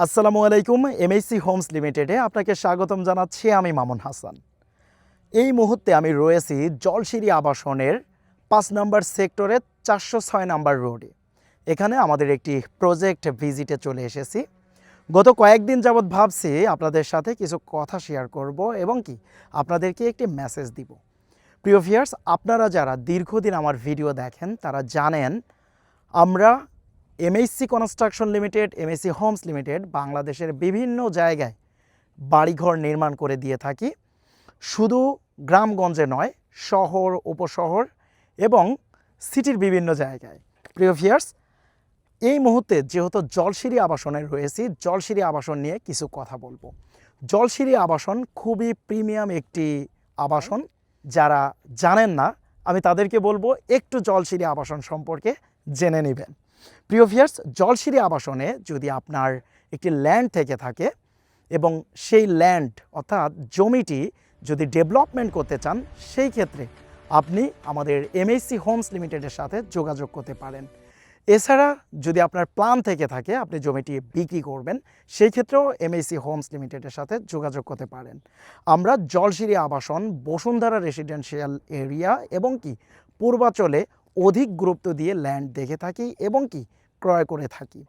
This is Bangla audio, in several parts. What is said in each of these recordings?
আসসালামু আলাইকুম। এমএসসি হোমস লিমিটেডে আপনাকে স্বাগতম জানাচ্ছি। আমি মামুন হাসান। এই মুহূর্তে আমি রয়েছি জলশিরি আবাসনের ৫ নম্বর সেক্টরে ৪০৬ নম্বর রোডে। এখানে আমাদের একটি প্রজেক্ট ভিজিটে চলে এসেছি। গত কয়েকদিন যাবৎ ভাবছি আপনাদের সাথে কিছু কথা শেয়ার করব এবং কি আপনাদেরকে একটি মেসেজ দিব। প্রিয় ভিউয়ার্স, আপনারা যারা দীর্ঘদিন আমার ভিডিও দেখেন তারা জানেন আমরা MSC construction limited, MSC homes limited বাংলাদেশের বিভিন্ন জায়গায় বাড়িঘর নির্মাণ করে দিয়ে থাকি। শুধু গ্রামগঞ্জে নয়, শহর, উপশহর এবং সিটির বিভিন্ন জায়গায়। প্রিয় ভিউয়ার্স, এই মুহূর্তে যেহেতু জলশিরি আবাসনে রয়েছি, জলশিরি আবাসন নিয়ে কিছু কথা বলবো। জলশিরি আবাসন খুবই প্রিমিয়াম একটি আবাসন। যারা জানেন না আমি তাদেরকে বলবো একটু জলশিরি আবাসন সম্পর্কে জেনে নেবেন। প্রিয় ভিউয়ার্স, জলশিরি আবাসনে যদি আপনার একটি ল্যান্ড থেকে থাকে এবং সেই ল্যান্ড অর্থাৎ জমিটি যদি ডেভেলপমেন্ট করতে চান, সেই ক্ষেত্রে আপনি আমাদের এমএসসি হোমস লিমিটেডের সাথে যোগাযোগ করতে পারেন। এছাড়া যদি আপনার প্ল্যান থেকে থাকে আপনি জমিটি বিক্রি করবেন, সেই ক্ষেত্রেও এমএসসি হোমস লিমিটেডের সাথে যোগাযোগ করতে পারেন। আমরা জলশিরি আবাসন, বসুন্ধরা রেসিডেন্সিয়াল এরিয়া এবং কি পূর্বাচলে অধিক গুরুত্ব দিয়ে ল্যান্ড দেখে থাকি এবং কি ক্রয় করে থাকি।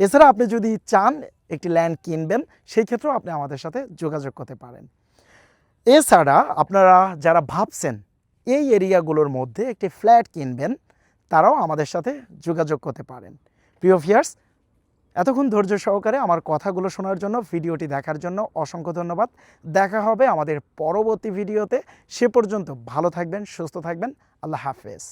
এছাড়া আপনি যদি চান একটি ল্যান্ড কিনবেন, সেই ক্ষেত্রেও আপনি আমাদের সাথে যোগাযোগ করতে পারেন। এছাড়া আপনারা যারা ভাবছেন এই এরিয়াগুলোর মধ্যে একটি ফ্ল্যাট কিনবেন, তারাও আমাদের সাথে যোগাযোগ করতে পারেন। প্রিয় ভিউয়ার্স, এতক্ষণ ধৈর্য সহকারে আমার কথাগুলো শোনার জন্য, ভিডিওটি দেখার জন্য অসংখ্য ধন্যবাদ। দেখা হবে আমাদের পরবর্তী ভিডিওতে। সে পর্যন্ত ভালো থাকবেন, সুস্থ থাকবেন। আল্লাহ হাফেজ।